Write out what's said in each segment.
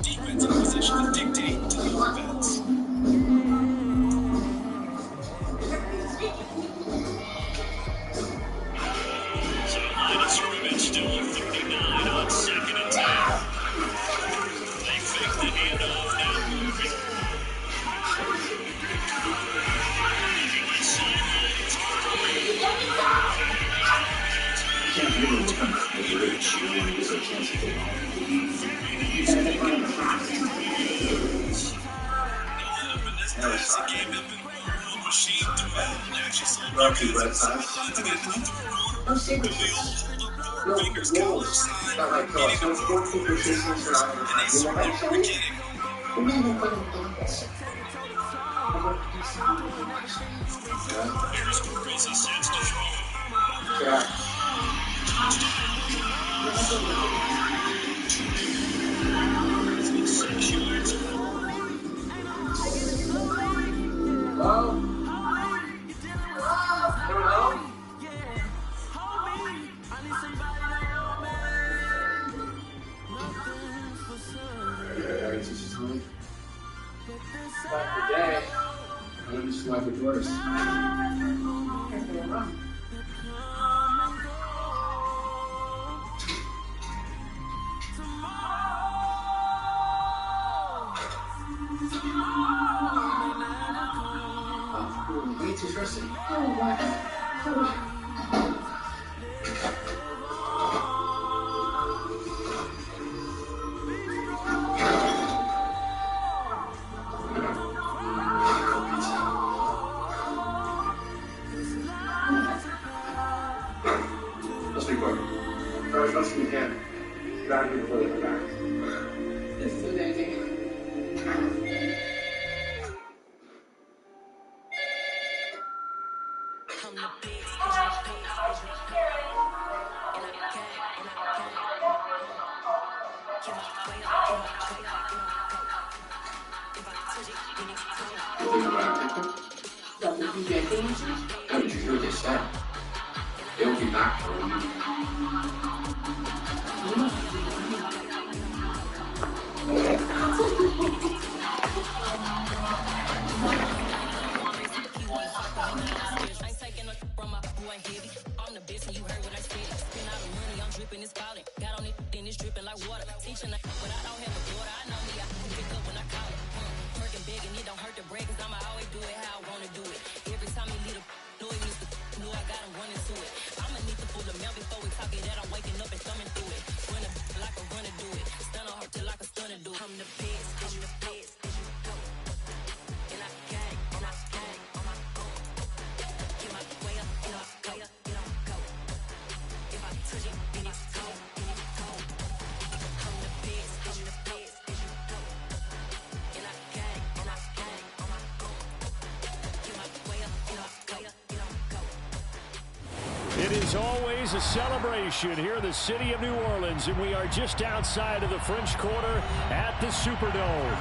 Defensive position to dictate to the offense. So line of scrimmage still 39 on 2nd and 10. They fake the handoff, now moving. Can't really turn it. You're going to shoot when you get a chance to take off. Roughly red size. No secrets. No walls. Not like cross. No goalkeeper systems around the time. You know what I'm saying? We're not even putting the this. Yeah. Hello? Hello? Back today. I'm just like it worse. Way too stressing. Let's be quick. First, let's be can. Back before they come back. This is amazing. How did you hear what they said? They'll be back for a week. I'm the best and you heard what I said. Spend all the money, I'm dripping, it's falling. Got on it, then it's dripping like water. Teaching like, but I don't have a daughter. I know me, I can pick up when I call it. Working big and it don't hurt to break, cause I'ma always do it how I wanna do it. Every time he lead a noise, Mr. Know I got him running to it. I'ma need to pull the mail before we talk it that I'm waking up and thumbing through it. Run a like a runner do it. Stun on her till like a stunner do it. I'm the best, cause you the best, cause you go. And I gang on my own. Get my way up, you know, way up, you don't go. If I touch it, then it's cold, then it's cold. I'm the best, cause you the best, cause you go. And I gang on my own. Get my way up, you know, way up, you don't go. It is always a celebration here in the city of New Orleans, and we are just outside of the French Quarter at the Superdome.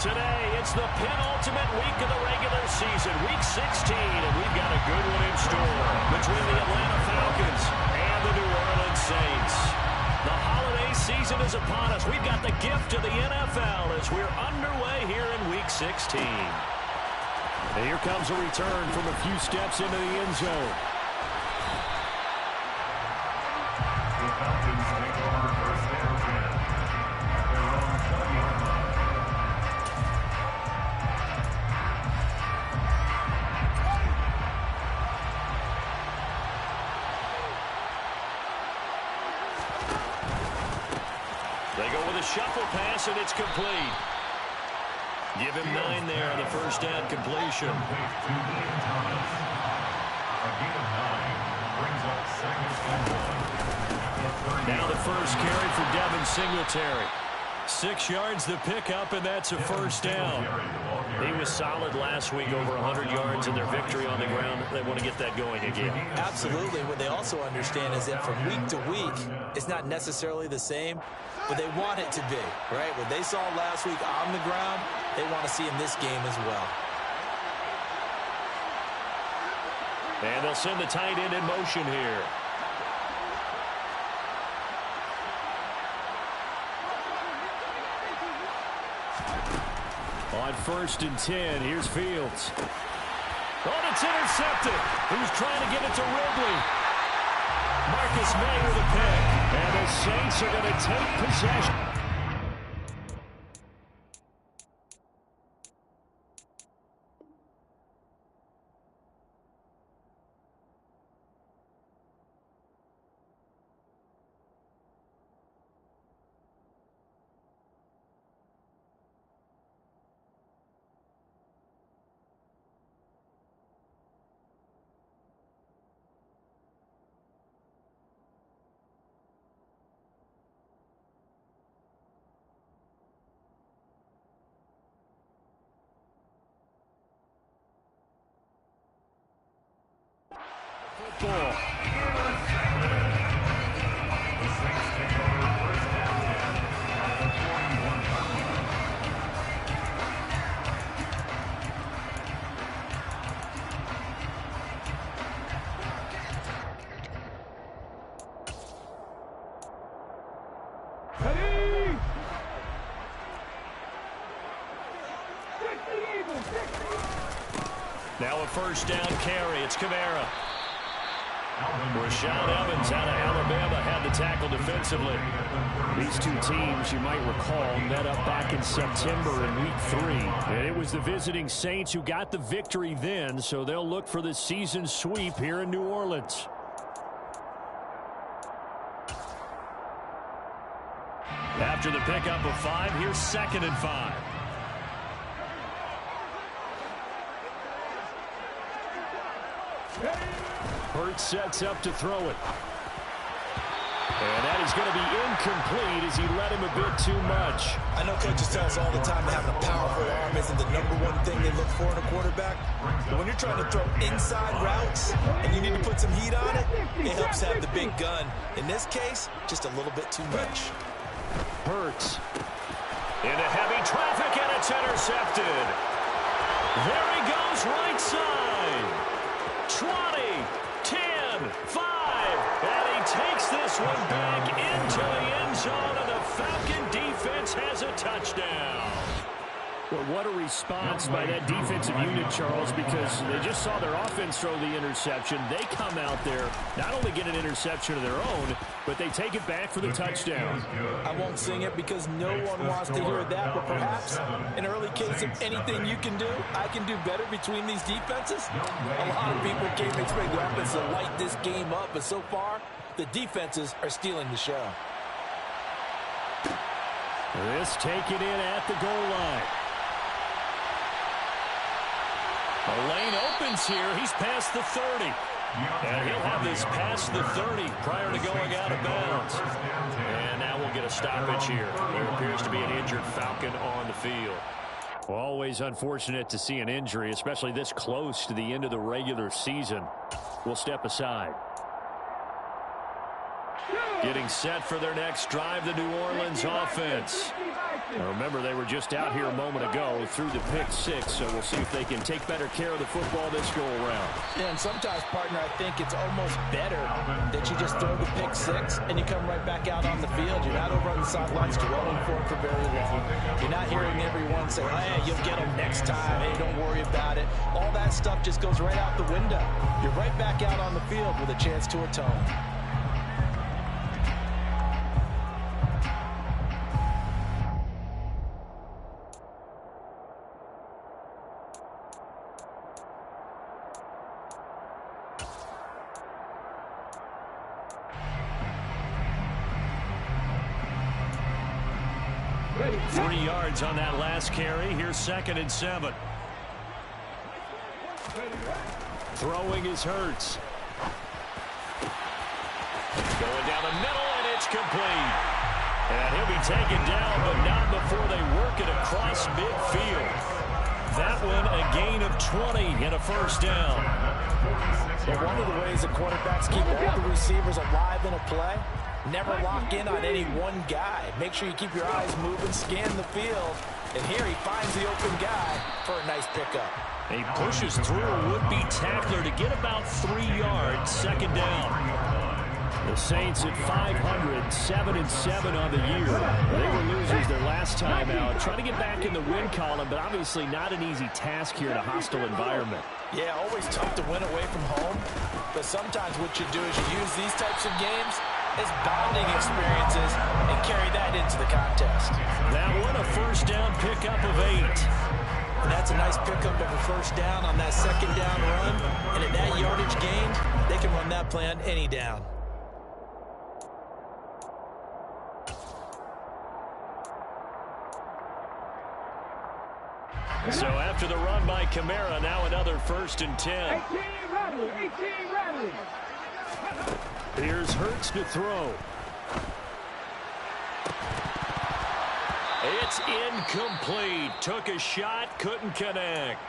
Today, it's the penultimate week of the regular season, week 16, and we've got a good one in store between the Atlanta Falcons and the New Orleans Saints. The holiday season is upon us. We've got the gift of the NFL as we're underway here in week 16. And here comes a return from a few steps into the end zone. They go with a shuffle pass, and it's complete. Give him 9 there on the first down completion. Now the first carry for Devin Singletary. 6 yards the pickup, and that's a first down. He was solid last week, over 100 yards in their victory on the ground. They want to get that going again. Absolutely. What they also understand is that from week to week, it's not necessarily the same, but they want it to be, right? What they saw last week on the ground, they want to see in this game as well. And they'll send the tight end in motion here. On 1st and 10, here's Fields. Oh, it's intercepted. He was trying to get it to Ridley. Marcus May with a pick. And the Saints are going to take possession. Football. Now a 1st down carry. It's Kamara. Rashaan Evans out of Alabama had the tackle defensively. These two teams, you might recall, met up back in September in Week 3. And it was the visiting Saints who got the victory then, so they'll look for the season sweep here in New Orleans. After the pickup of 5, here's 2nd and 5. Hurts sets up to throw it. And that is going to be incomplete as he let him a bit too much. I know coaches tell us all the time that having a powerful arm isn't the #1 thing they look for in a quarterback. But when you're trying to throw inside routes and you need to put some heat on it, it helps have the big gun. In this case, just a little bit too much. Hurts into heavy traffic, and it's intercepted. There he goes, right side. 20, 10, 5, and he takes this one back into the end zone, and the Falcon defense has a touchdown. Well, what a response by that defensive unit, Charles, because they just saw their offense throw the interception. They come out there, not only get an interception of their own, but they take it back for the touchdown. I won't sing it because no one wants to hear that, but perhaps an early case of anything you can do, I can do better between these defenses. A lot of people came expecting the offense to light this game up, but so far, the defenses are stealing the show. This taken in at the goal line. The lane opens here. He's past the 30. And he'll have this past the 30 prior to going out of bounds. And now we'll get a stoppage here. There appears to be an injured Falcon on the field. Well, always unfortunate to see an injury, especially this close to the end of the regular season. We'll step aside. Getting set for their next drive, the New Orleans offense. Now remember, they were just out here a moment ago through the pick 6, so we'll see if they can take better care of the football this go-around. Yeah, and sometimes, partner, I think it's almost better that you just throw the pick 6 and you come right back out on the field. You're not over on the sidelines dwelling for it for very long. You're not hearing everyone say, hey, you'll get them next time. Hey, don't worry about it. All that stuff just goes right out the window. You're right back out on the field with a chance to atone. On that last carry, here's 2nd and 7. Throwing is Hurts. Going down the middle, and it's complete. And he'll be taken down, but not before they work it across midfield. That one, a gain of 20 and a 1st down. But one of the ways that quarterbacks keep all the receivers alive in a play, never lock in on any one guy. Make sure you keep your eyes moving, scan the field, And here he finds the open guy for a nice pickup. He pushes through a would-be tackler to get about 3 yards, second down. The Saints at 500, 7-7 on the year. They were losers their last time out. Trying to get back in the win column, but obviously not an easy task here in a hostile environment. Yeah, always tough to win away from home. But sometimes what you do is you use these types of games as bonding experiences and carry that into the contest. That one, a first down pickup of 8. And that's a nice pickup of a first down on that second down run. And at that yardage gain, they can run that play on any down. So after the run by Kamara, now another 1st and 10. 18 Radley. Here's Hurts to throw. It's incomplete. Took a shot, couldn't connect.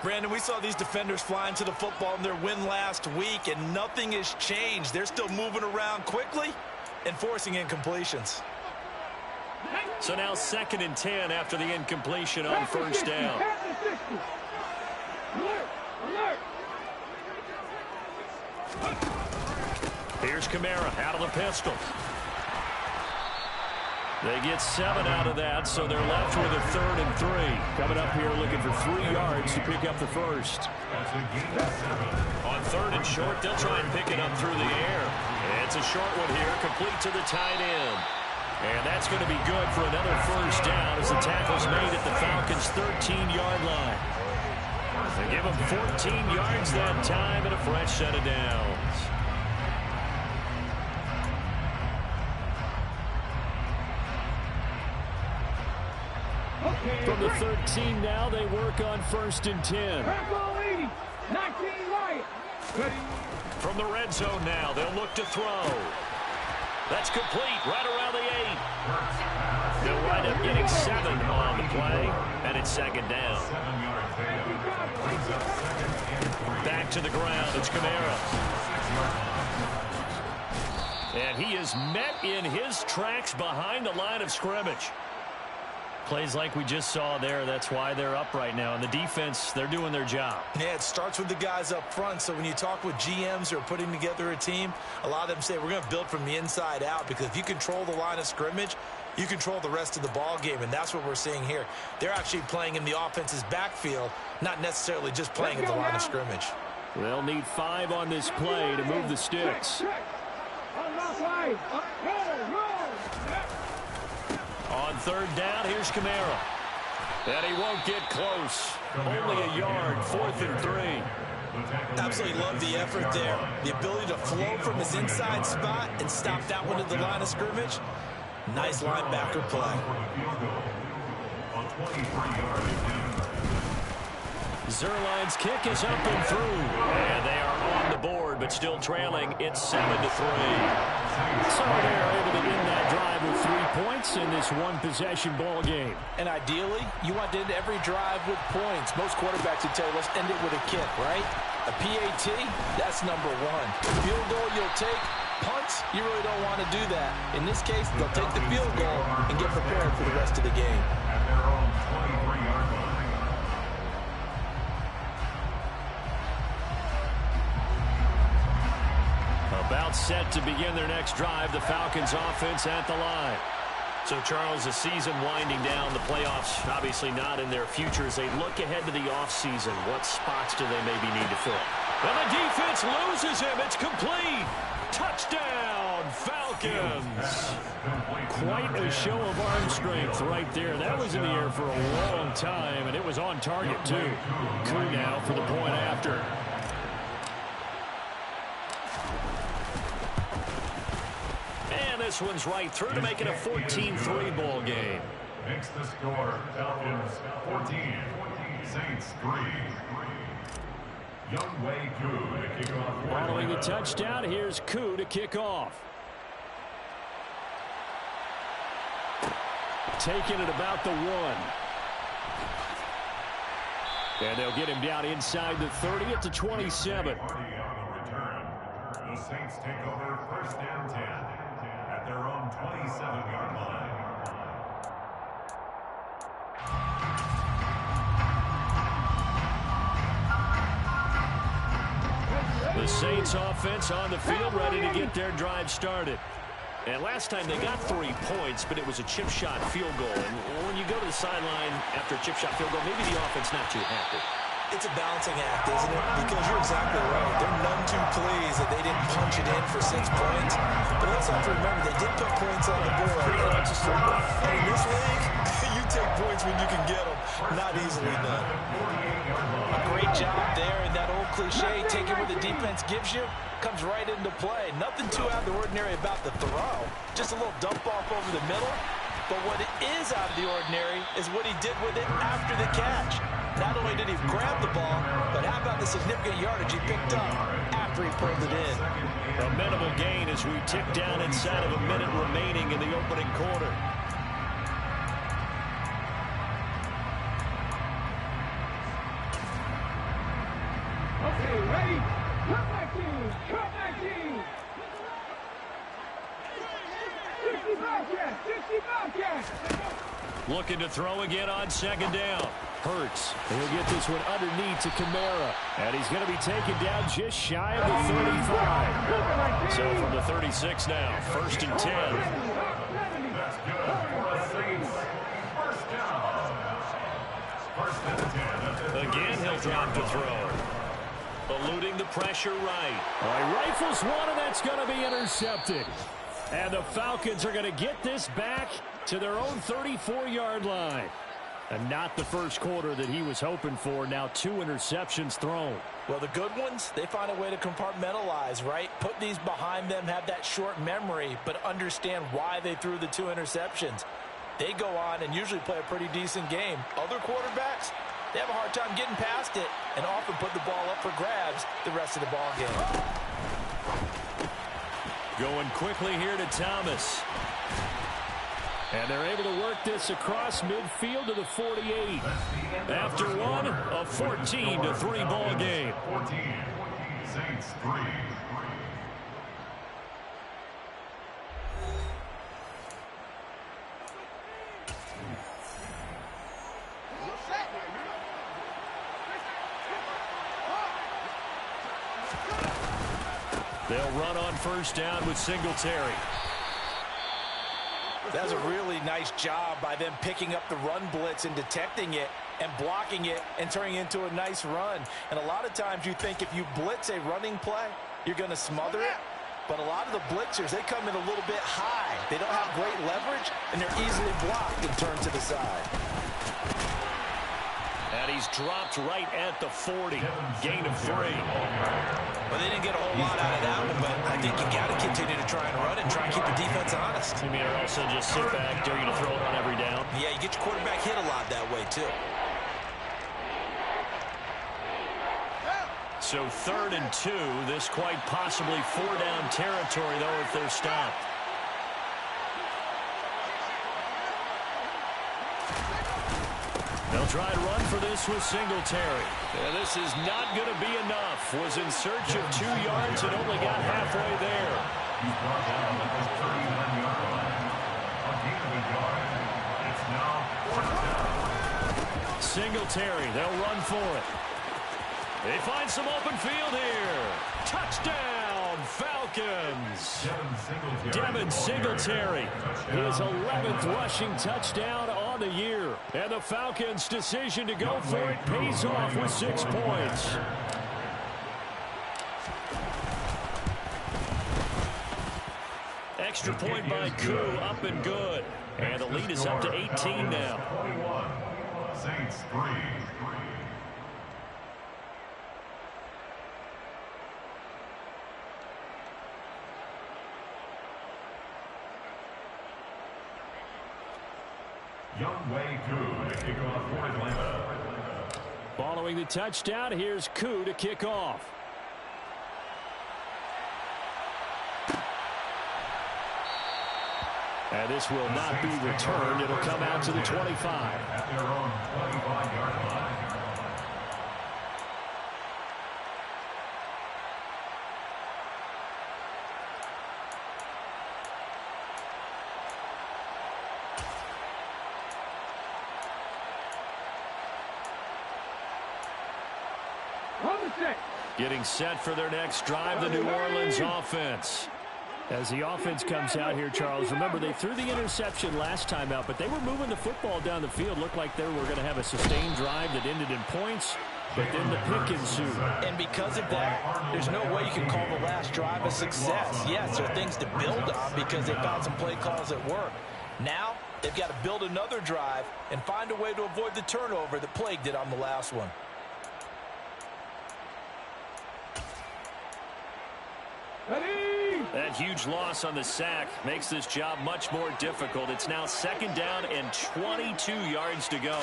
Brandon, we saw these defenders flying to the football in their win last week, and nothing has changed. They're still moving around quickly and forcing incompletions. So now 2nd and 10 after the incompletion on first down. Here's Kamara out of the pistol. They get 7 out of that, so they're left with a 3rd and 3. Coming up here looking for 3 yards to pick up the first. On 3rd and short, they'll try and pick it up through the air. It's a short one here, complete to the tight end. And that's going to be good for another first down as the tackle's made at the Falcons' 13-yard line. They give them 14 yards that time and a fresh set of downs. From the 13 now, they work on 1st and 10. From the red zone now, they'll look to throw. That's complete right around the 8. They'll wind up getting 7 on the play, and it's 2nd down. Back to the ground, it's Kamara. And he is met in his tracks behind the line of scrimmage. Plays like we just saw there, that's why they're up right now. And the defense, they're doing their job. Yeah, it starts with the guys up front. So when you talk with GMs who are putting together a team, a lot of them say we're going to build from the inside out, because if you control the line of scrimmage, you control the rest of the ball game, and that's what we're seeing here. They're actually playing in the offense's backfield, not necessarily just playing at the line of scrimmage. They'll need 5 on this play to move the sticks. On 3rd down, here's Kamara. And he won't get close. Only a yard, 4th and 3. Absolutely love the effort there. The ability to flow from his inside spot and stop that one at the line of scrimmage. Nice linebacker play. Zerline's kick is up and through. And they are on the board, but still trailing. It's 7-3. So they're able to end that drive with 3 points in this one-possession ball game. And ideally, you want to end every drive with points. Most quarterbacks would tell you, let's end it with a kick, right? A PAT, that's number 1. Field goal you'll take. Punts, you really don't want to do that. In this case, they'll take the field goal and get prepared for the rest of the game. At their own 23-yard line. About set to begin their next drive, the Falcons offense at the line. So, Charles, the season winding down, the playoffs obviously not in their future. As they look ahead to the offseason, what spots do they maybe need to fill? Well, the defense loses him. It's complete. Touchdown, Falcons. Quite a show of arm strength right there. That was in the air for a long time, and it was on target, too. Koo now for the point after. And this one's right through to make it a 14-3 ball game. Makes the score Falcons 14, Saints 3. Young Wei Koo to kick off. Following the touchdown, here's Koo to kick off. Taking it about the 1. And they'll get him down inside the 30 at the 27. On the return, the Saints take over 1st and 10 at their own 27-yard line. Saints offense on the field, ready to get their drive started. And last time they got 3 points, but it was a chip shot field goal. And when you go to the sideline after a chip shot field goal, maybe the offense not too happy. It's a balancing act, isn't it? Because you're exactly right. They're none too pleased that they didn't punch it in for 6 points. But let's also remember, they did put points on the board. And in this league, you take points when you can get them. Not easily done. A great job there, and that old cliche, taking what the defense gives you, comes right into play. Nothing too out of the ordinary about the throw. Just a little dump off over the middle. But what is out of the ordinary is what he did with it after the catch. Not only did he grab the ball, but how about the significant yardage he picked up after he pulled it in? A minimal gain as we tick down inside of a minute remaining in the opening quarter. Okay, ready? Cut back team! Cut back team! 60 Bobcats! 60 Bobcats! Looking to throw again on second down. Hurts. He'll get this one underneath to Kamara. And he's going to be taken down just shy of the 35. So from the 36 now, 1st and 10. That's good for the Saints. First down. 1st and 10. Again, he'll drop to throw. Eluding the pressure right. All right, rifles one, and that's going to be intercepted. And the Falcons are going to get this back to their own 34-yard line. And not the first quarter that he was hoping for. Now 2 interceptions thrown. Well, the good ones, they find a way to compartmentalize, right? Put these behind them, have that short memory, but understand why they threw the 2 interceptions. They go on and usually play a pretty decent game. Other quarterbacks, they have a hard time getting past it and often put the ball up for grabs the rest of the ball game. Going quickly here to Thomas. And they're able to work this across midfield to the 48. After one, a 14-3 ball game. 14. Saints 3. They'll run on first down with Singletary. That's a really nice job by them picking up the run blitz and detecting it and blocking it and turning it into a nice run. And a lot of times you think if you blitz a running play, you're going to smother it. But a lot of the blitzers, they come in a little bit high. They don't have great leverage, and they're easily blocked and turned to the side. And he's dropped right at the 40. Gain of 3. Well, they didn't get a whole lot out of that one, but I think you got to continue to try and run and try and keep the defense honest. You mean, or also just sit back, dare you to throw it on every down? Yeah, you get your quarterback hit a lot that way, too. So 3rd and 2. This quite possibly 4-down territory, though, if they're stopped. They'll try and run for this with Singletary. And this is not going to be enough. Was in search of 2 yards and only got halfway there. He's brought down at the 39-yard line. A gain of a yard. It's now 4th down. Singletary, they'll run for it. They find some open field here. Touchdown, Falcons. Devin Singletary, his 11th rushing touchdown on the year. And the Falcons' decision to go for it pays off with 6 points. Extra point by Koo, up and good. And the lead is up to 18 now. 21. Saints 3. Youngway Koo to kick off for Atlanta. Following the touchdown, here's Koo to kick off. And this will not be returned. It'll come out to the 25. At their own 25-yard line. On the set. Getting set for their next drive, the New Orleans offense. As the offense comes out here, Charles, remember they threw the interception last time out, but they were moving the football down the field. Looked like they were going to have a sustained drive that ended in points, but then the pick ensued. And because of that, there's no way you can call the last drive a success. Yes, there are things to build on because they found some play calls that work. Now, they've got to build another drive and find a way to avoid the turnover that plagued it on the last one. That huge loss on the sack makes this job much more difficult. It's now 2nd down and 22 yards to go.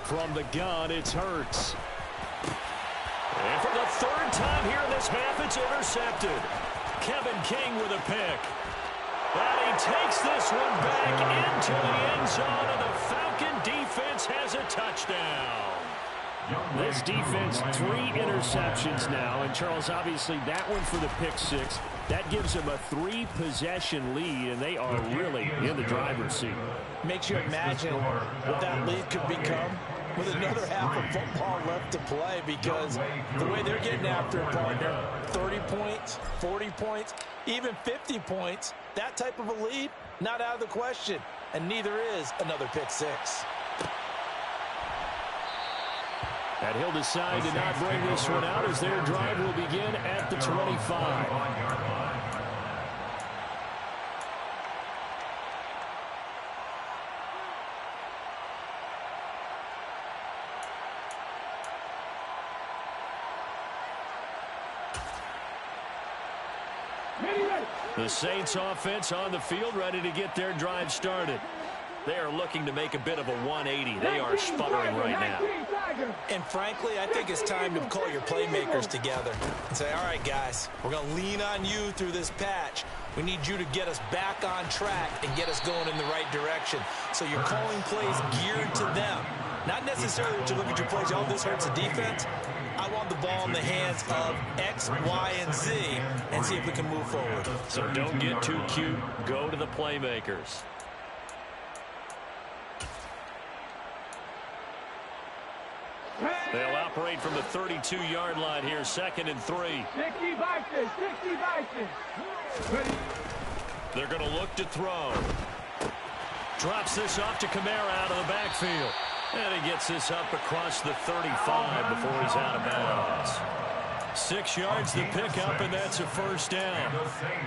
From the gun, it's Hurts. And for the 3rd time here in this half, it's intercepted. Kevin King with a pick. And he takes this one back into the end zone, and the Falcon defense has a touchdown. This defense, 3 interceptions now. And, Charles, obviously that one for the pick 6. That gives them a 3-possession lead, and they are really in the driver's seat. Makes you imagine what that lead could become with another half of football left to play, because the way they're getting after a partner, 30 points, 40 points, even 50 points, that type of a lead, not out of the question. And neither is another pick 6. And he'll decide to not bring this one out as their drive will begin at the 25. The Saints offense on the field, ready to get their drive started. They are looking to make a bit of a 180. They are sputtering right now. And frankly, I think it's time to call your playmakers together and say, all right, guys, we're going to lean on you through this patch. We need you to get us back on track and get us going in the right direction. So you're calling plays geared to them. Not necessarily that you look at your plays, oh, this hurts the defense. I want the ball in the hands of X, Y, and Z and see if we can move forward. So don't get too cute. Go to the playmakers. They'll operate from the 32-yard line here, 2nd and 3. 60 Vikings. They're going to look to throw. Drops this off to Kamara out of the backfield. And he gets this up across the 35 before he's out of bounds. 6 yards to pick up, and that's a 1st down.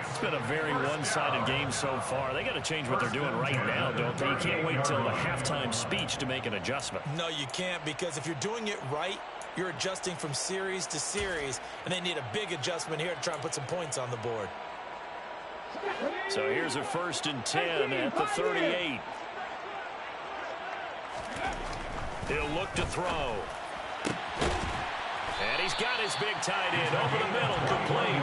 It's been a very one-sided game so far. They got to change what they're doing right now, don't they? You can't wait until the halftime speech to make an adjustment. No, you can't, because if you're doing it right, you're adjusting from series to series, and they need a big adjustment here to try and put some points on the board. So here's a 1st and 10 at the 38. He'll look to throw. And he's got his big tight end over the middle, complete.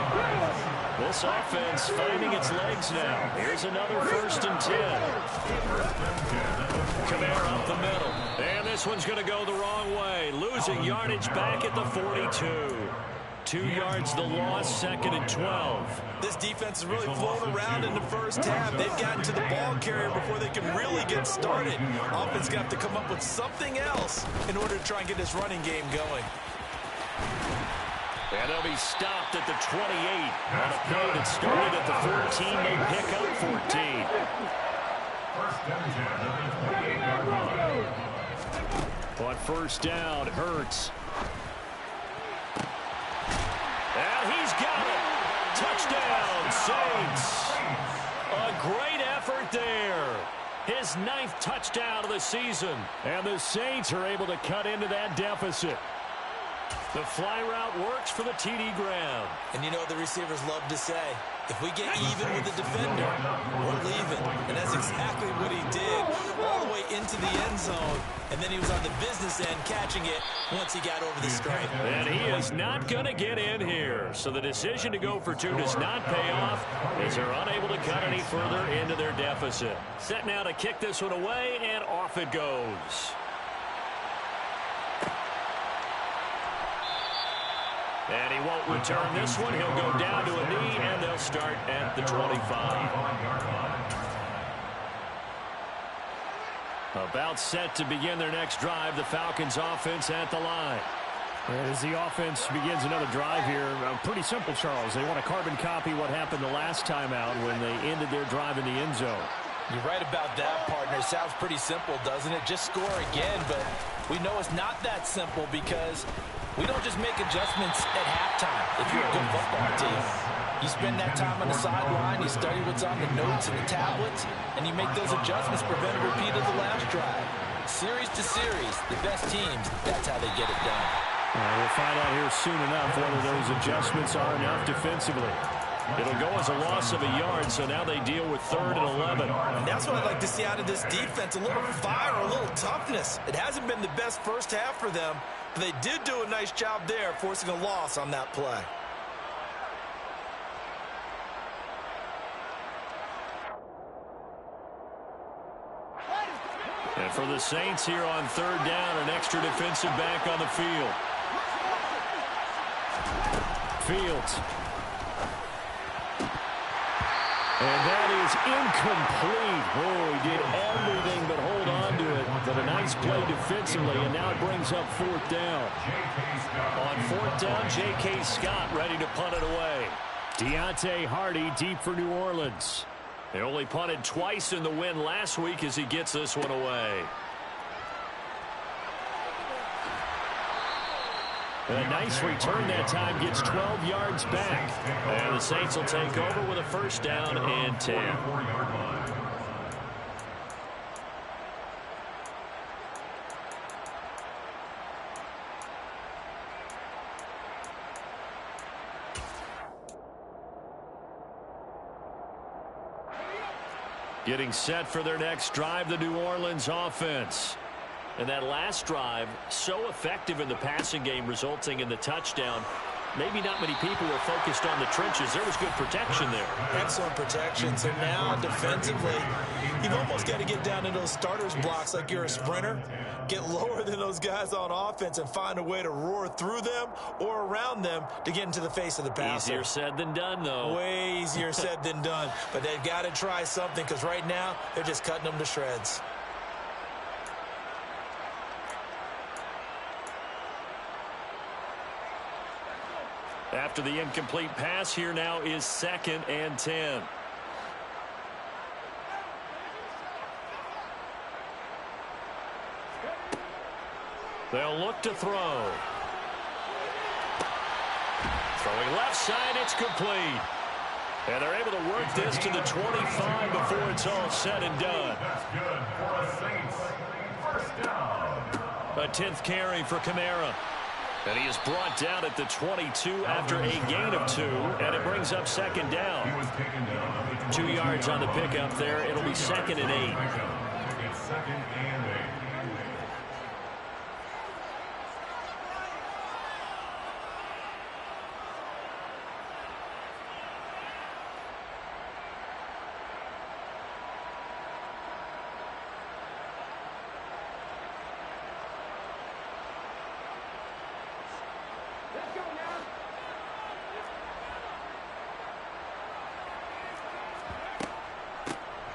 This offense finding its legs now. Here's another 1st and 10. Kamara up the middle. And this one's going to go the wrong way. Losing yardage back at the 42. 2 yards the loss, 2nd and 12. This defense is really flown around in the first half. They've gotten to the ball carrier before they can really get started. Offense got to come up with something else in order to try and get this running game going. And they'll be stopped at the 28 on a play that started at the 14. They pick up 14. On 1st down, Hurts. And he's got it. Touchdown, Saints. A great effort there. His 9th touchdown of the season. And the Saints are able to cut into that deficit. The fly route works for the TD ground. And you know what the receivers love to say? If we get even with the defender, we're leaving. And that's exactly what he did, all the way into the end zone. And then he was on the business end catching it once he got over the stripe. And he is not going to get in here. So the decision to go for 2 does not pay off as they're unable to cut any further into their deficit. Set now to kick this one away, and off it goes. And he won't return this one. He'll go down to a knee, and they'll start at the 25. About set to begin their next drive. The Falcons offense at the line. As the offense begins another drive here, pretty simple, Charles. They want to carbon copy what happened the last time out when they ended their drive in the end zone. You're right about that, partner. It sounds pretty simple, doesn't it? Just score again, but we know it's not that simple because we don't just make adjustments at halftime if you're a good football team. You spend that time on the sideline, you study what's on the notes and the tablets, and you make those adjustments, prevent a repeat of the last drive. Series to series, the best teams, that's how they get it done. We'll find out here soon enough whether those adjustments are enough defensively. It'll go as a loss of a yard, so now they deal with 3rd and 11. And that's what I'd like to see out of this defense, a little fire, a little toughness. It hasn't been the best first half for them, but they did do a nice job there, forcing a loss on that play. And for the Saints here on 3rd down, an extra defensive back on the field. Fields. And that is incomplete. Oh, he did everything but hold on to it. But a nice play defensively, and now it brings up 4th down. On 4th down, J.K. Scott ready to punt it away. Deontay Hardy deep for New Orleans. They only punted twice in the win last week as he gets this one away. A nice return that time, gets 12 yards back. And the Saints will take over with a 1st down and 10. Getting set for their next drive, the New Orleans offense. And that last drive, so effective in the passing game, resulting in the touchdown. Maybe not many people were focused on the trenches. There was good protection there. Excellent protection. So now defensively, you've almost got to get down in those starters blocks like you're a sprinter. Get lower than those guys on offense and find a way to roar through them or around them to get into the face of the passer. Easier said than done, though. Way easier said than done. But they've got to try something because right now they're just cutting them to shreds. After the incomplete pass, here now is 2nd and 10. They'll look to throw. Throwing left side, it's complete. And they're able to work this to the 25 before it's all said and done. That's good for the Saints. 1st down. A 10th carry for Kamara. And he is brought down at the 22 after a gain of 2, and it brings up 2nd down. 2 yards on the pickup there. It'll be 2nd and 8. It's 2nd and 8.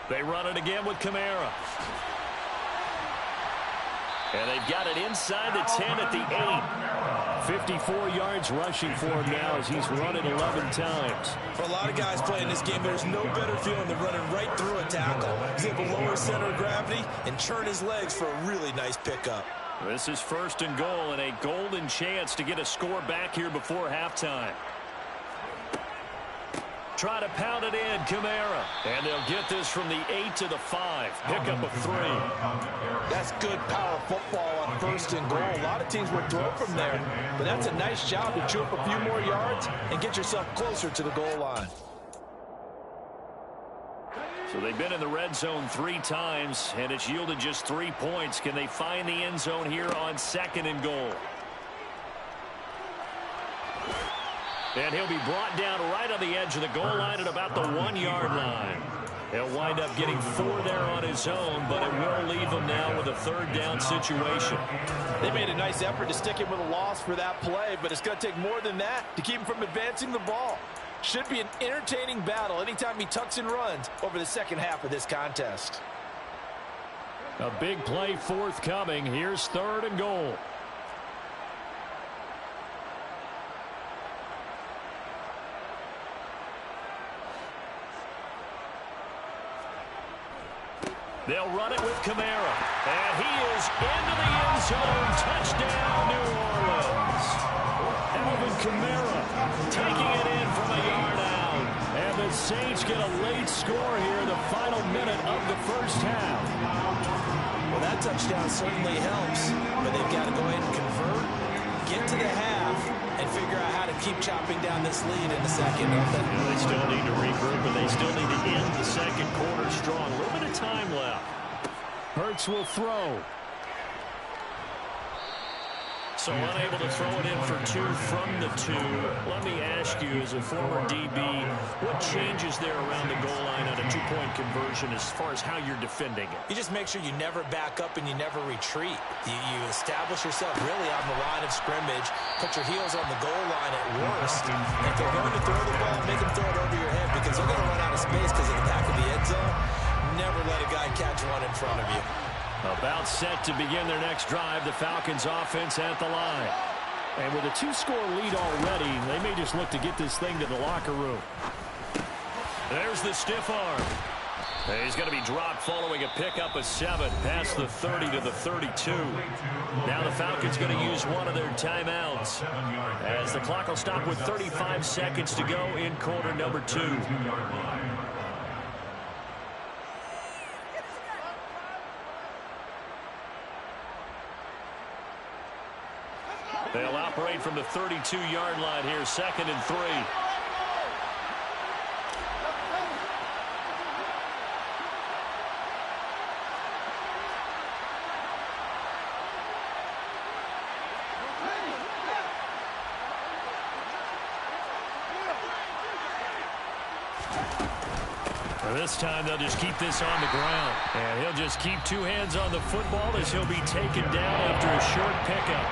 They run it again with Kamara. And they've got it inside the 10 at the 8. 54 yards rushing for him now as he's run it 11 times. For a lot of guys playing this game, there's no better feeling than running right through a tackle. He's able to lower center of gravity and turn his legs for a really nice pickup. This is 1st and goal and a golden chance to get a score back here before halftime. Try to pound it in, Kamara. And they'll get this from the 8 to the 5. Pickup of 3. That's good power football on 1st and goal. A lot of teams will throw from there, but that's a nice job to chew up a few more yards and get yourself closer to the goal line. So they've been in the red zone 3 times, and it's yielded just 3 points. Can they find the end zone here on 2nd and goal? And he'll be brought down right on the edge of the goal line at about the 1-yard line. He'll wind up getting 4 there on his own, but it will leave him now with a 3rd down situation. They made a nice effort to stick him with a loss for that play, but it's going to take more than that to keep him from advancing the ball. Should be an entertaining battle anytime he tucks and runs over the 2nd half of this contest. A big play forthcoming. Here's 3rd and goal. They'll run it with Kamara. And he is into the end zone. Touchdown, New Orleans. Alvin Kamara taking it in from a yard out. And the Saints get a late score here in the final minute of the first half. Well, that touchdown certainly helps, but they've got to go ahead and convert, get to the half, and figure out how to keep chopping down this lead in the second. Yeah, they still need to regroup, and they still need to end the second quarter strong. A little bit of time left. Hurts will throw. So unable to throw it in for 2 from the 2. Let me ask you, as a former DB, what changes there around the goal line on a 2-point conversion as far as how you're defending it? You just make sure you never back up and you never retreat. You establish yourself really on the line of scrimmage, put your heels on the goal line at worst. If they're going to throw the ball, make them throw it over your head because they're going to run out of space because of the back of the end zone. Never let a guy catch one in front of you. About set to begin their next drive, the Falcons offense at the line. And with a 2-score lead already, they may just look to get this thing to the locker room. There's the stiff arm. He's going to be dropped following a pickup of 7 past the 30 to the 32. Now the Falcons going to use one of their timeouts as the clock will stop with 35 seconds to go in quarter number 2. They'll operate from the 32-yard line here, 2nd and 3. This time they'll just keep this on the ground. And he'll just keep 2 hands on the football as he'll be taken down after a short pickup.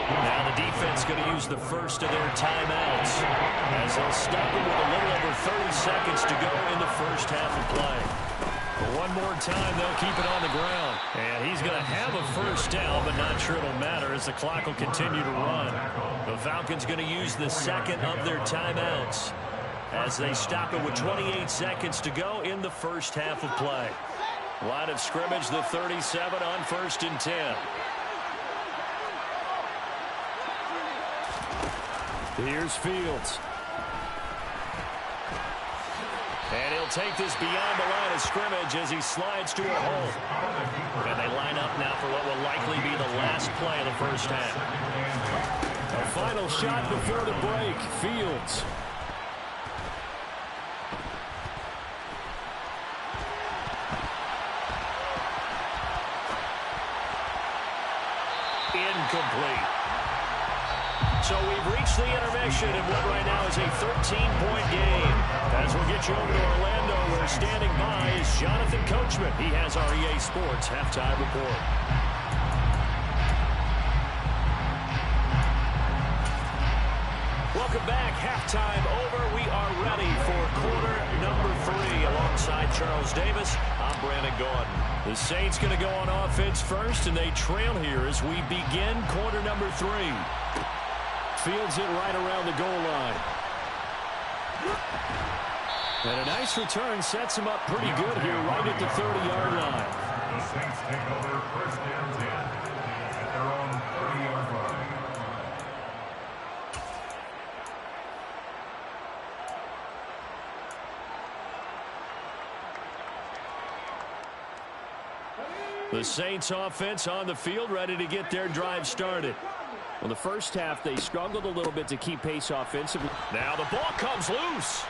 Now the defense going to use the first of their timeouts as they'll stop him with a little over 30 seconds to go in the first half of play. One more time, they'll keep it on the ground. And he's going to have a first down, but not sure it'll matter as the clock will continue to run. The Falcons going to use the second of their timeouts as they stop it with 28 seconds to go in the first half of play. Line of scrimmage, the 37 on 1st and 10. Here's Fields. And he'll take this beyond the line of scrimmage as he slides to a hole. And they line up now for what will likely be the last play of the first half. A final shot before the break. Fields. Incomplete. So we've reached the intermission in what right now is a 13-point game. As we'll get you over to Orlando, where standing by is Jonathan Coachman. He has our EA Sports halftime report. Welcome back. Halftime over. We are ready for quarter number 3. Alongside Charles Davis, I'm Brandon Gordon. The Saints going to go on offense first, and they trail here as we begin quarter number 3. Fields it right around the goal line. And a nice return sets him up pretty good here right at the 30-yard line. The Saints take over 1st and 10 at their own 30-yard line. The Saints offense on the field, ready to get their drive started. Well, the first half, they struggled a little bit to keep pace offensively. Now the ball comes loose.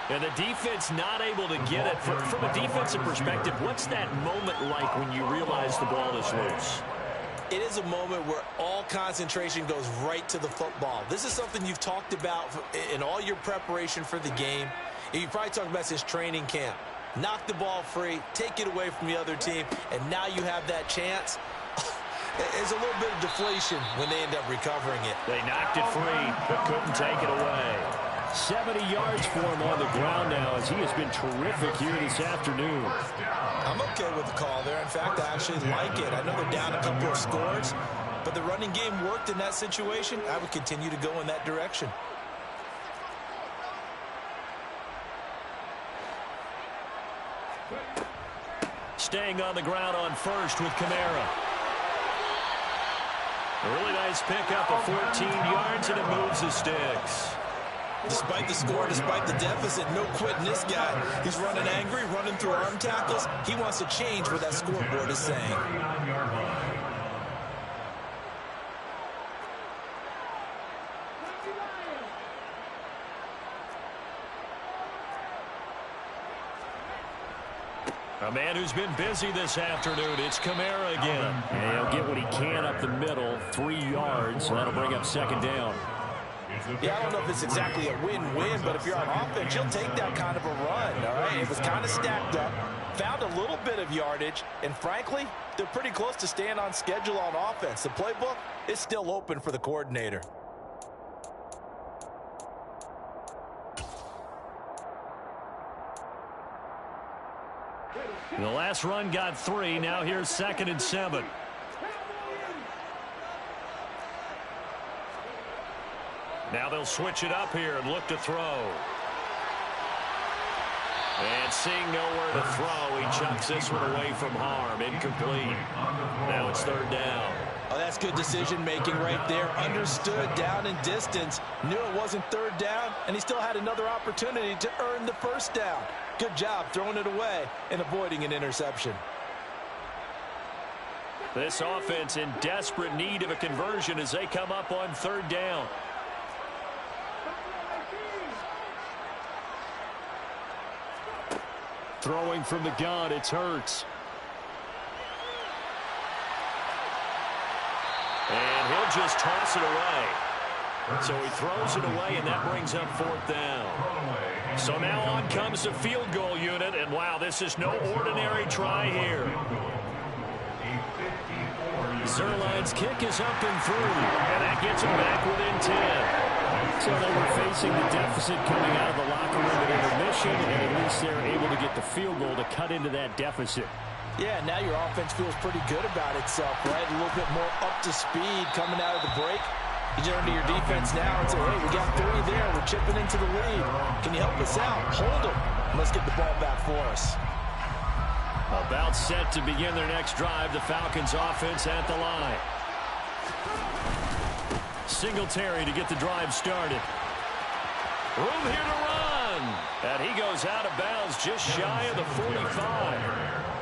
And the defense not able to get it. From a defensive perspective, what's that moment like when you realize the ball is loose? It is a moment where all concentration goes right to the football. This is something you've talked about in all your preparation for the game. And you probably talked about since training camp. Knock the ball free, take it away from the other team, and now you have that chance. There's a little bit of deflation when they end up recovering it. They knocked it free, but couldn't take it away. 70 yards for him on the ground now as he has been terrific here this afternoon. I'm okay with the call there. In fact, I actually like it. I know they're down a couple of scores, but the running game worked in that situation. I would continue to go in that direction. Staying on the ground on first with Kamara. A really nice pickup of 14 yards, and it moves the sticks. Despite the score, despite the deficit, no quitting this guy. He's running angry, running through arm tackles. He wants to change what that scoreboard is saying. A man who's been busy this afternoon. It's Kamara again. And he'll get what he can up the middle, 3 yards, and that'll bring up second down. Yeah, I don't know if it's exactly a win-win, but if you're on offense, you'll take that kind of a run, all right? It was kind of stacked up, found a little bit of yardage, and frankly, they're pretty close to staying on schedule on offense. The playbook is still open for the coordinator. The last run got 3. Now here's 2nd and 7. Now they'll switch it up here and look to throw. And seeing nowhere to throw, he chucks this one away from harm. Incomplete. Now it's 3rd down. Oh, that's good decision-making right there. Understood down and distance. Knew it wasn't 3rd down, and he still had another opportunity to earn the 1st down. Good job throwing it away and avoiding an interception. This offense in desperate need of a conversion as they come up on 3rd down. Throwing from the gun, it's Hurts. And he'll just toss it away. So he throws it away, and that brings up 4th down. So now on comes the field goal unit, and wow, this is no ordinary try here. Zerline's kick is up and through, and that gets him back within 10. So they were facing the deficit coming out of the locker room at intermission, and at least they're able to get the field goal to cut into that deficit. Yeah, now your offense feels pretty good about itself, right? A little bit more up to speed coming out of the break. You turn to your defense now and say, hey, we got 3 there. We're chipping into the lead. Can you help us out? Hold them. Let's get the ball back for us. About set to begin their next drive. The Falcons offense at the line. Singletary to get the drive started. Room here to run. And he goes out of bounds just shy of the 45.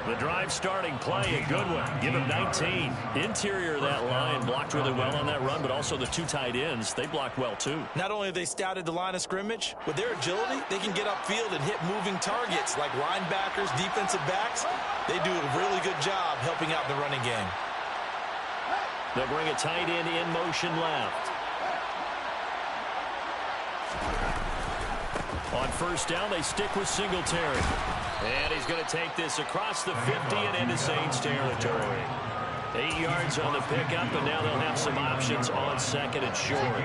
The drive starting play, a good one. Give him 19. Interior of that line blocked really well on that run, but also the 2 tight ends, they blocked well too. Not only have they scouted the line of scrimmage, with their agility, they can get upfield and hit moving targets like linebackers, defensive backs. They do a really good job helping out the running game. They'll bring a tight end in motion left. On 1st down, they stick with Singletary. And he's going to take this across the 50 and into Saints territory. 8 yards on the pickup, and now they'll have some options on 2nd and short.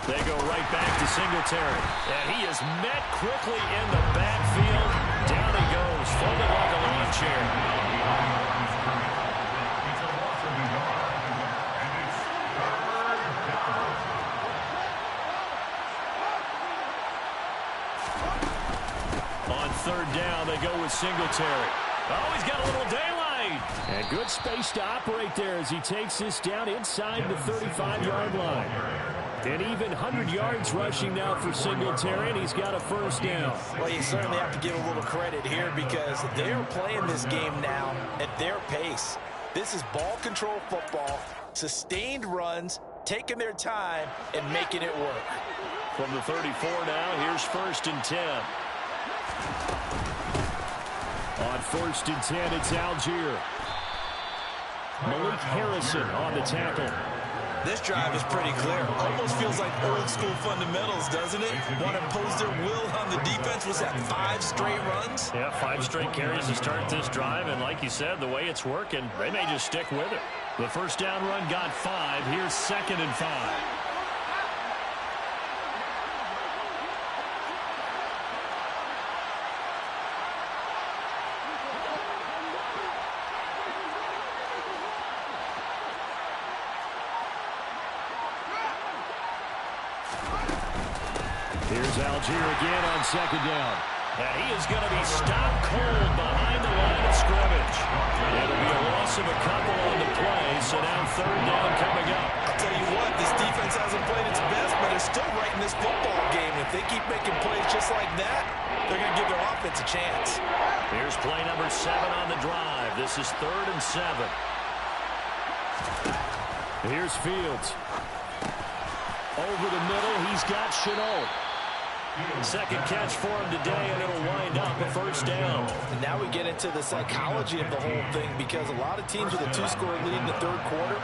They go right back to Singletary. And he is met quickly in the backfield. Down he goes, folded like a lawn chair. On 3rd down, they go with Singletary. Oh, he's got a little daylight. And good space to operate there as he takes this down inside the 35-yard line. An even 100 yards rushing now for Singletary, and he's got a 1st down. Well, you certainly have to give a little credit here because they're playing this game now at their pace. This is ball control football, sustained runs, taking their time, and making it work. From the 34 now, here's 1st and 10. On 1st and 10, it's Algier. Malik Harrison on the tackle. This drive is pretty clear. Almost feels like old school fundamentals, doesn't it? Want to impose their will on the defense. Was that 5 straight runs? Yeah, 5 straight carries to start this drive. And like you said, the way it's working, they may just stick with it. The 1st down run got 5. Here's 2nd and 5. Here's Algier again on second down. And he is going to be stopped cold behind the line of scrimmage. It'll be a loss of a couple on the play, so now third down coming up. I'll tell you what, this defense hasn't played its best, but they're still right in this football game. If they keep making plays just like that, they're going to give their offense a chance. Here's play number 7 on the drive. This is 3rd and 7. Here's Fields. Over the middle, he's got Chenault. Second catch for him today, and it'll wind up a first down. And now we get into the psychology of the whole thing, because a lot of teams with a 2-score lead in the third quarter,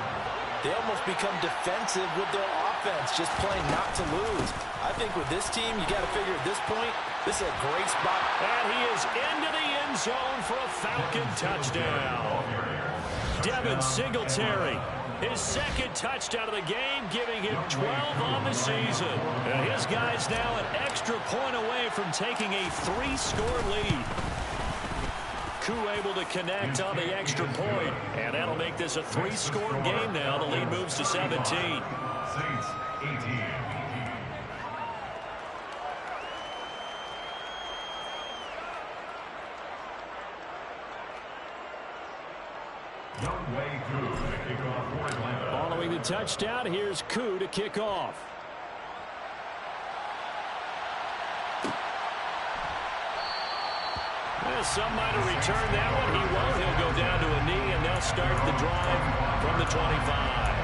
they almost become defensive with their offense, just playing not to lose. I think with this team, you got to figure at this point, this is a great spot. And he is into the end zone for a Falcon touchdown. Devin Singletary. His second touchdown of the game, giving him 12 on the season. And his guy's now an extra point away from taking a 3-score lead. Koo able to connect on the extra point, and that'll make this a 3-score game now. The lead moves to 17. Saints 18. Following the touchdown, here's Koo to kick off. Some might have returned that one. He won't. He'll go down to a knee, and they'll start the drive from the 25.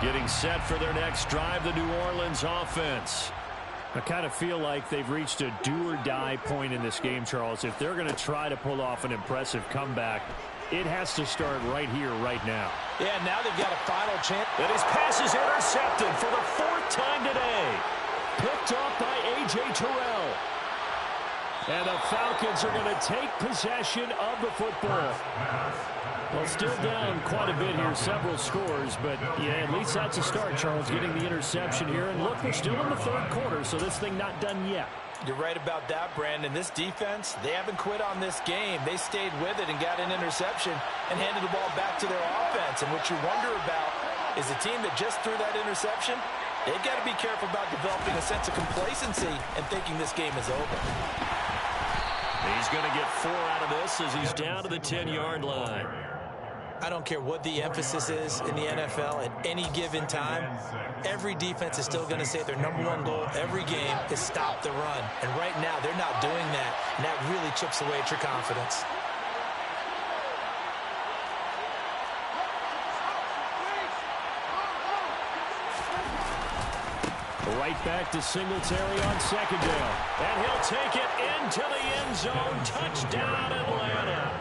Getting set for their next drive, the New Orleans offense. I kind of feel like they've reached a do-or-die point in this game, Charles. If they're going to try to pull off an impressive comeback, it has to start right here, right now. Yeah, now they've got a final chance. And his pass is intercepted for the 4th time today. Picked off by A.J. Terrell. And the Falcons are going to take possession of the football. Well, still down quite a bit here, several scores, but yeah, at least that's a start, Charles, getting the interception here. And look, we're still in the third quarter, so this thing not done yet. You're right about that, Brandon. This defense, they haven't quit on this game. They stayed with it and got an interception and handed the ball back to their offense. And what you wonder about is a team that just threw that interception, they've got to be careful about developing a sense of complacency and thinking this game is over. He's going to get 4 out of this as he's down to the 10-yard line. I don't care what the emphasis is in the NFL at any given time. Every defense is still going to say their #1 goal every game is stop the run. And right now, they're not doing that, and that really chips away at your confidence. Right back to Singletary on second down. And he'll take it into the end zone. Touchdown, Atlanta.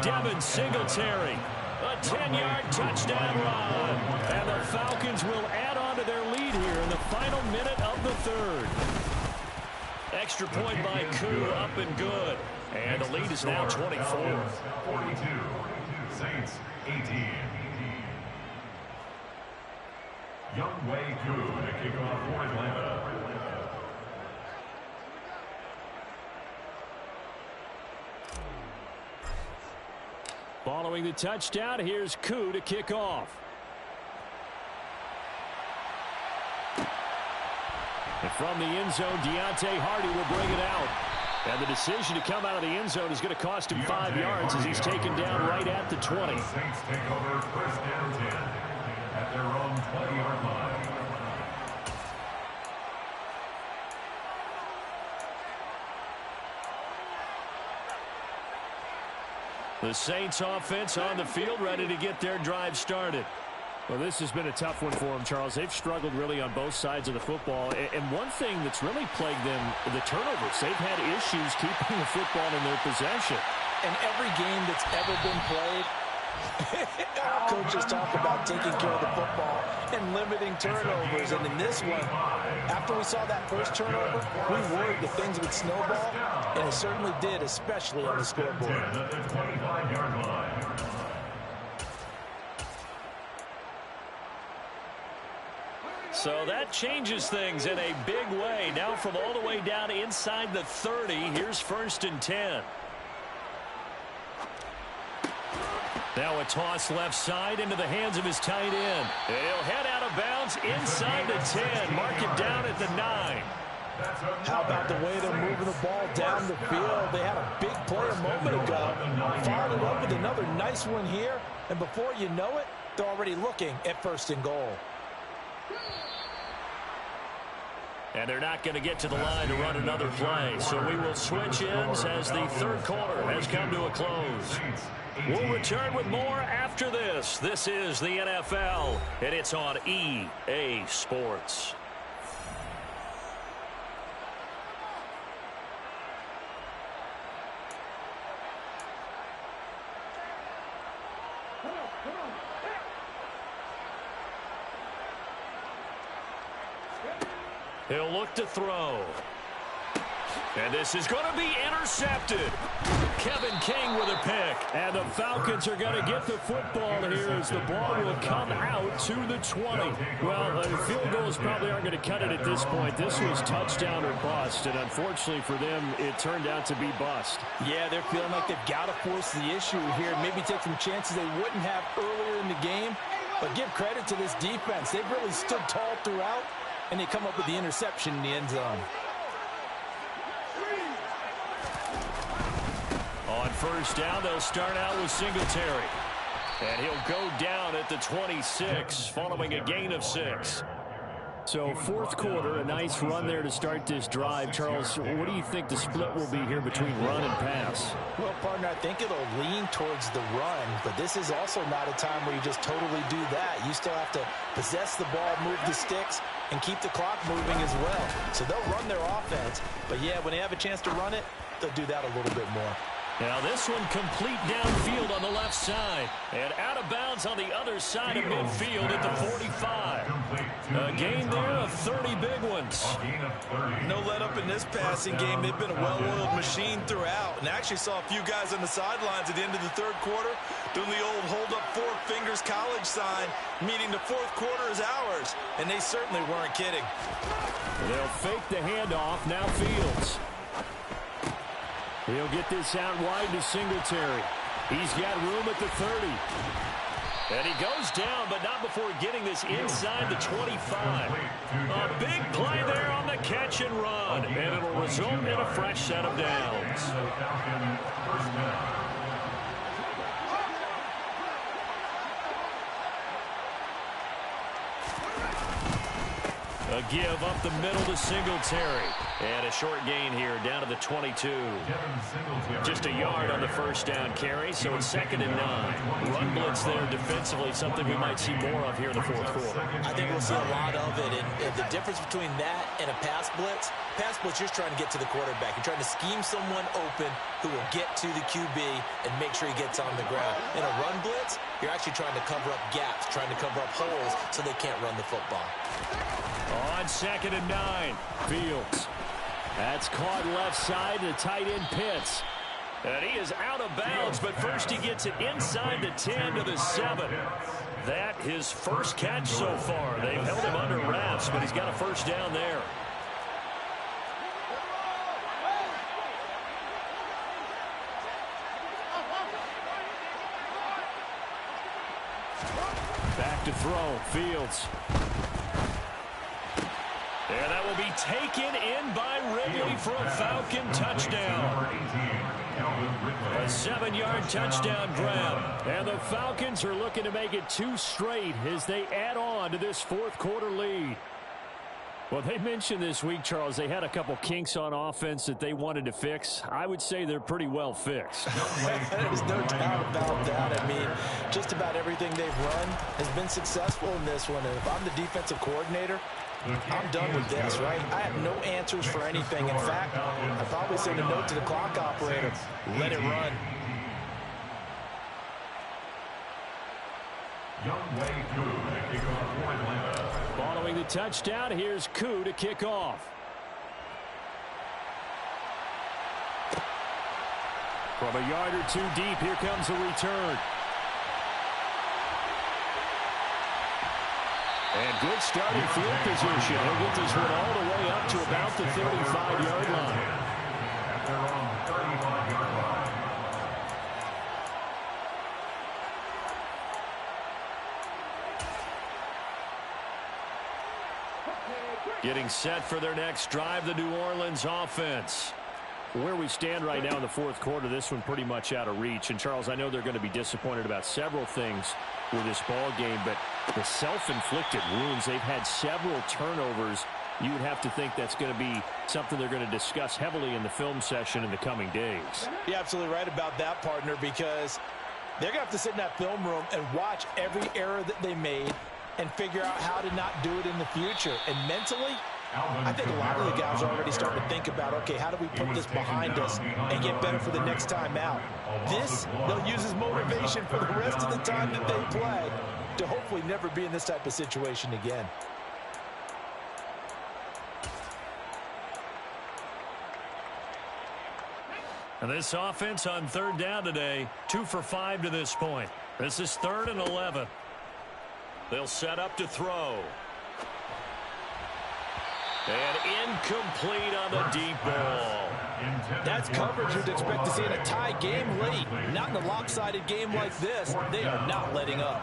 Devin Singletary. A 10-yard touchdown run. And the Falcons will add on to their lead here in the final minute of the third. Extra point by Koo, up and good. And the lead is now 24. 42. Saints 18. Younghoe Koo to kick off for Atlanta. Following the touchdown, here's Koo to kick off. And from the end zone, Deontay Hardy will bring it out. And the decision to come out of the end zone is going to cost him 5 yards as he's taken down right at the 20. The Saints take over first down 10 at their own 20-yard line. The Saints offense on the field, ready to get their drive started. Well, this has been a tough one for them, Charles. They've struggled really on both sides of the football. And one thing that's really plagued them, the turnovers. They've had issues keeping the football in their possession. In every game that's ever been played, our coaches talk about taking care of the football and limiting turnovers. And in this one, after we saw that first turnover, we worried that things would snowball, and it certainly did, especially on the scoreboard. At the 25-yard line. So that changes things in a big way. Now from all the way down inside the 30, here's 1st and 10. Now a toss left side into the hands of his tight end. He'll head out of bounds inside the 10. Mark it down at the 9. How about the way they're moving the ball down the field? They had a big play a moment ago. Followed it up with another nice one here. And before you know it, they're already looking at 1st and goal. And they're not going to get to the line to run another play. So we will switch ends as the 3rd quarter has come to a close. We'll return with more after this. This is the NFL, and it's on EA Sports. He'll look to throw. And this is going to be intercepted. Kevin King with a pick. And the Falcons are going to get the football here as the ball will come out to the 20. Well, field goals probably aren't going to cut it at this point. This was touchdown or bust, and unfortunately for them, it turned out to be bust. Yeah, they're feeling like they've got to force the issue here. Maybe take some chances they wouldn't have earlier in the game. But give credit to this defense. They've really stood tall throughout, and they come up with the interception in the end zone. On 1st down, they'll start out with Singletary. And he'll go down at the 26 following a gain of 6. So 4th quarter, a nice run there to start this drive. Charles, what do you think the split will be here between run and pass? Well, partner, I think it'll lean towards the run, but this is also not a time where you just totally do that. You still have to possess the ball, move the sticks, and keep the clock moving as well. So they'll run their offense, but yeah, when they have a chance to run it, they'll do that a little bit more. Now this one complete downfield on the left side. And out of bounds on the other side of midfield at the 45. A gain there of 30 big ones. No let up in this passing game. They've been a well-oiled machine throughout. And actually saw a few guys on the sidelines at the end of the 3rd quarter doing the old hold up 4 fingers college sign, meaning the 4th quarter is ours. And they certainly weren't kidding. They'll fake the handoff. Now Fields. He'll get this out wide to Singletary. He's got room at the 30. And he goes down, but not before getting this inside the 25. A big play there on the catch and run. And it'll result in a fresh set of downs. A give up the middle to Singletary. And a short gain here down to the 22. Just a yard on the 1st down carry, so it's 2nd and 9. Run blitz there defensively, something we might see more of here in the 4th quarter. I think we'll see a lot of it. And the difference between that and a pass blitz, you're just trying to get to the quarterback. You're trying to scheme someone open who will get to the QB and make sure he gets on the ground. In a run blitz, you're actually trying to cover up gaps, trying to cover up holes so they can't run the football. On 2nd and 9, Fields. That's caught left side to tight end Pitts. And he is out of bounds, but first he gets it inside the 10 to the 7. That his first catch so far. They've held him under wraps, but he's got a 1st down there. Back to throw, Fields. And that will be taken in by Ridley for a Falcon touchdown. A 7-yard touchdown grab. And the Falcons are looking to make it 2 straight as they add on to this 4th quarter lead. Well, they mentioned this week, Charles, they had a couple kinks on offense that they wanted to fix. I would say they're pretty well fixed. There's no doubt about that. I mean, just about everything they've run has been successful in this one. And if I'm the defensive coordinator, I'm done with this, right? I have no answers for anything. In fact, I'd probably send a note to the clock operator. Let it run. Following the touchdown, here's Koo to kick off. From a yard or 2 deep, here comes a return. And good starting field position. He'll get this one all the way up to about the 35-yard line. At their own 35-yard line. Getting set for their next drive, the New Orleans offense. Where we stand right now in the fourth quarter, this one pretty much out of reach. And, Charles, I know they're going to be disappointed about several things with this ball game, but the self-inflicted wounds, they've had several turnovers. You would have to think that's going to be something they're going to discuss heavily in the film session in the coming days. You're absolutely right about that, partner, because they're going to have to sit in that film room and watch every error that they made and figure out how to not do it in the future. And mentally, I think a lot of the guys are already starting to think about, okay, how do we put this behind us and get better for the next time out? This, they'll use as motivation for the rest of the time that they play to hopefully never be in this type of situation again. And this offense on third down today, 2 for 5 to this point. This is 3rd and 11. They'll set up to throw. And incomplete on the deep ball. That's coverage you'd expect to see in a tie game late. Not in a lopsided game like this. They are not letting up.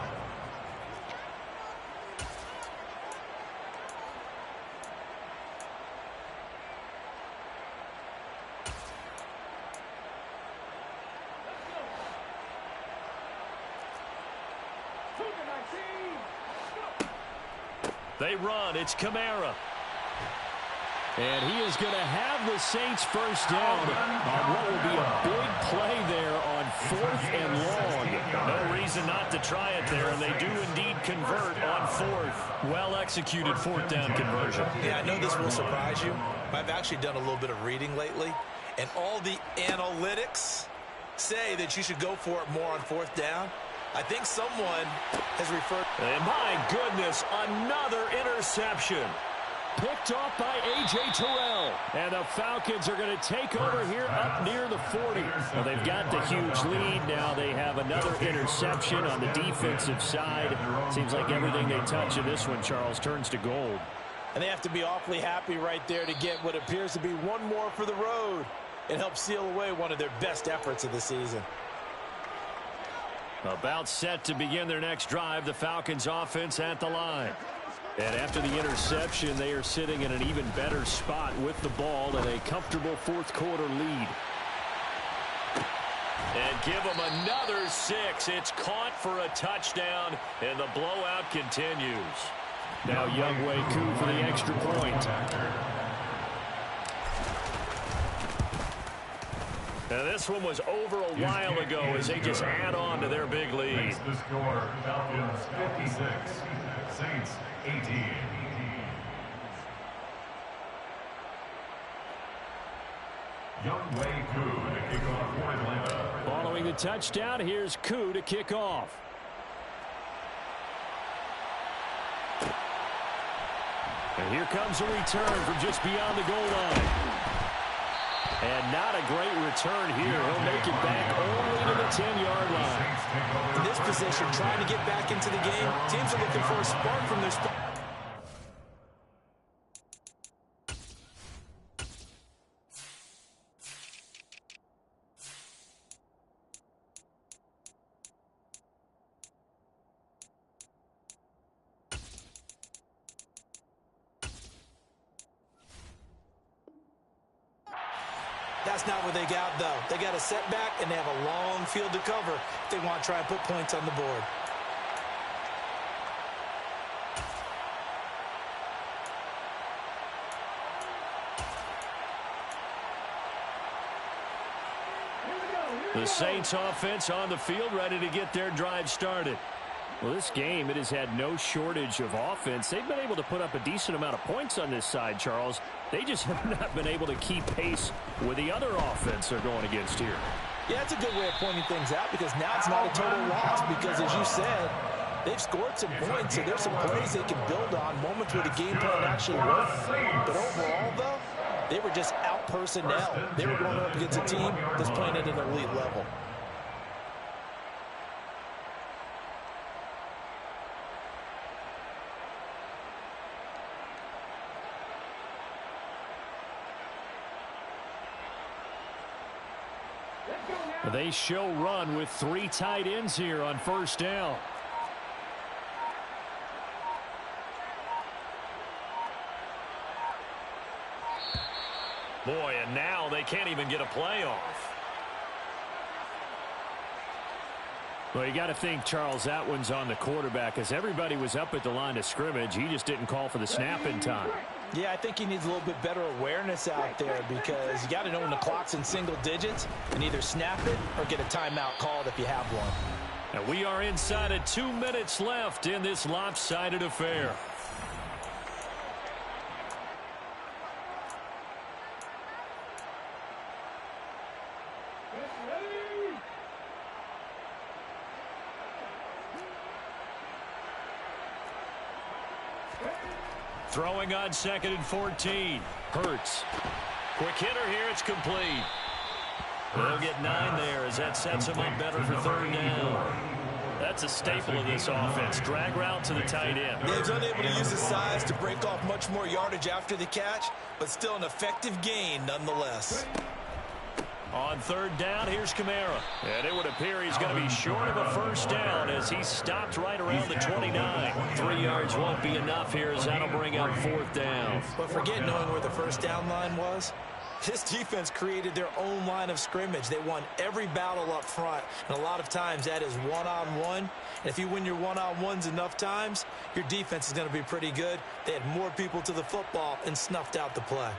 They run. It's Kamara. And he is going to have the Saints first down on what will be a big play there on 4th and long. No reason not to try it there, and they do indeed convert on 4th. Well-executed 4th down conversion. Yeah, I know this will surprise you, but I've actually done a little bit of reading lately, and all the analytics say that you should go for it more on 4th down. I think someone has referred. And my goodness, another interception. Picked off by A.J. Terrell. And the Falcons are going to take over here up near the 40. Well, they've got the huge lead. Now they have another interception on the defensive side. Seems like everything they touch in this one, Charles, turns to gold. And they have to be awfully happy right there to get what appears to be one more for the road and help seal away one of their best efforts of the season. About set to begin their next drive, the Falcons offense at the line. And after the interception, they are sitting in an even better spot with the ball and a comfortable fourth quarter lead. And give them another 6. It's caught for a touchdown, and the blowout continues. Now Younghoe Koo for the extra point. Now this one was over a while ago as they just add on to their big lead. Makes the score Falcons 56, Saints 18. Younghoe Koo to kick off for Atlanta. Following the touchdown, here's Koo to kick off. And here comes a return from just beyond the goal line. And not a great return here. He'll make it back only to the 10-yard line. In this position, trying to get back into the game, teams are looking for a spark from their spot. That's not what they got, though. They got a setback, and they have a long field to cover if they want to try and put points on the board. The Saints offense on the field, ready to get their drive started. Well, this game, it has had no shortage of offense. They've been able to put up a decent amount of points on this side, Charles. They just have not been able to keep pace with the other offense they're going against here. Yeah, that's a good way of pointing things out because now it's not a total loss because, as you said, they've scored some points, and there's some plays they can build on, moments where the game plan actually worked. But overall, though, they were just out-personnel. They were going up against a team that's playing at an elite level. They show run with 3 tight ends here on first down. Boy, and now they can't even get a play off. Well, you got to think, Charles, that one's on the quarterback, as everybody was up at the line of scrimmage. He just didn't call for the snap in time. Yeah, I think he needs a little bit better awareness out there, because you got to know when the clock's in single digits and either snap it or get a timeout called if you have one. And we are inside of 2 minutes left in this lopsided affair. Throwing on 2nd and 14. Hurts. Quick hitter here. It's complete. They'll get 9 there as that sets him up better for 3rd down. That's a staple of this offense. Drag route to the tight end. Yeah, he's unable to use his size to break off much more yardage after the catch, but still an effective gain nonetheless. On 3rd down, here's Kamara. And it would appear he's going to be short of a 1st down as he stopped right around the 29. 3 yards won't be enough here as that'll bring up 4th down. But forget knowing where the 1st down line was. This defense created their own line of scrimmage. They won every battle up front, and a lot of times that is one-on-one. And if you win your one-on-ones enough times, your defense is going to be pretty good. They had more people to the football and snuffed out the play.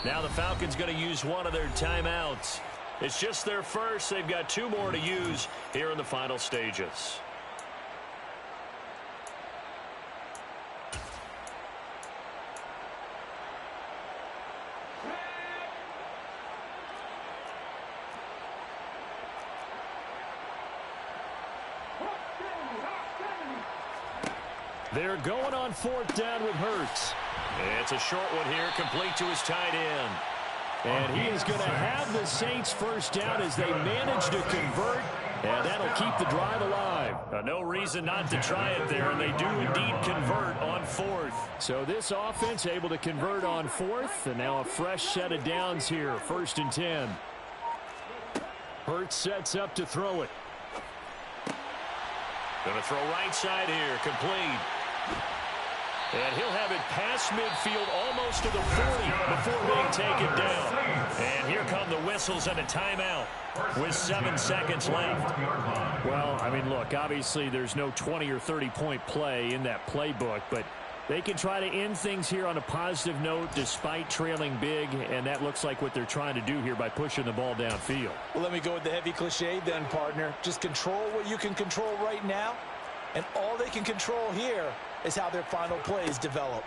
Now the Falcons going to use one of their timeouts. It's just their first. They've got 2 more to use here in the final stages. They're going on 4th down with Hurts. It's a short one here, complete to his tight end. And he is going to have the Saints 1st down as they manage to convert, and that'll keep the drive alive. No reason not to try it there, and they do indeed convert on 4th. So this offense able to convert on 4th, and now a fresh set of downs here, 1st and 10. Hurts sets up to throw it. Going to throw right side here, complete. And he'll have it past midfield almost to the 40 before being taken down. And here come the whistles and a timeout with 7 seconds left. Well, I mean, look, obviously there's no 20 or 30-point play in that playbook, but they can try to end things here on a positive note despite trailing big, and that looks like what they're trying to do here by pushing the ball downfield. Well, let me go with the heavy cliche then, partner. Just control what you can control right now, and all they can control here is how their final plays develop.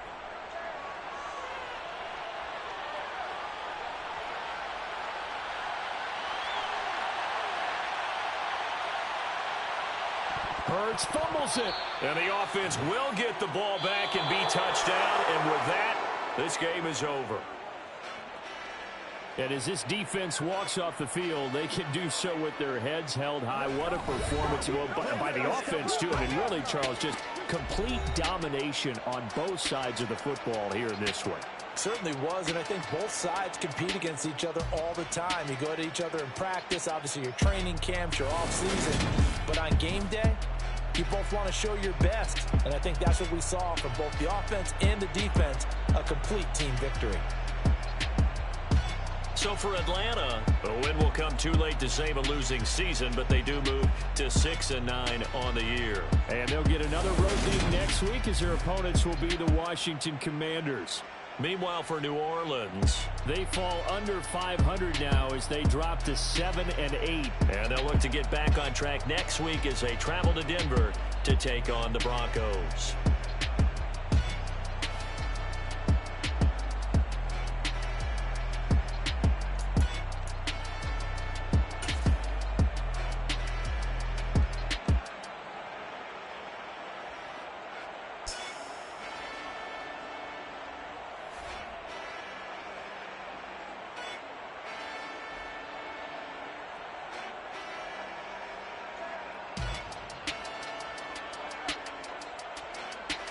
Hurts fumbles it. And the offense will get the ball back and be touchdown. And with that, this game is over. And as this defense walks off the field, they can do so with their heads held high. What a performance by the offense, too. I mean, really, Charles, just complete domination on both sides of the football here in this one. Certainly was, and I think both sides compete against each other all the time. You go to each other in practice, obviously your training camps, your off-season. But on game day, you both want to show your best. And I think that's what we saw from both the offense and the defense, a complete team victory. So for Atlanta, a win will come too late to save a losing season, but they do move to 6-9 on the year. And they'll get another road game next week as their opponents will be the Washington Commanders. Meanwhile, for New Orleans, they fall under 500 now as they drop to 7-8. And they'll look to get back on track next week as they travel to Denver to take on the Broncos.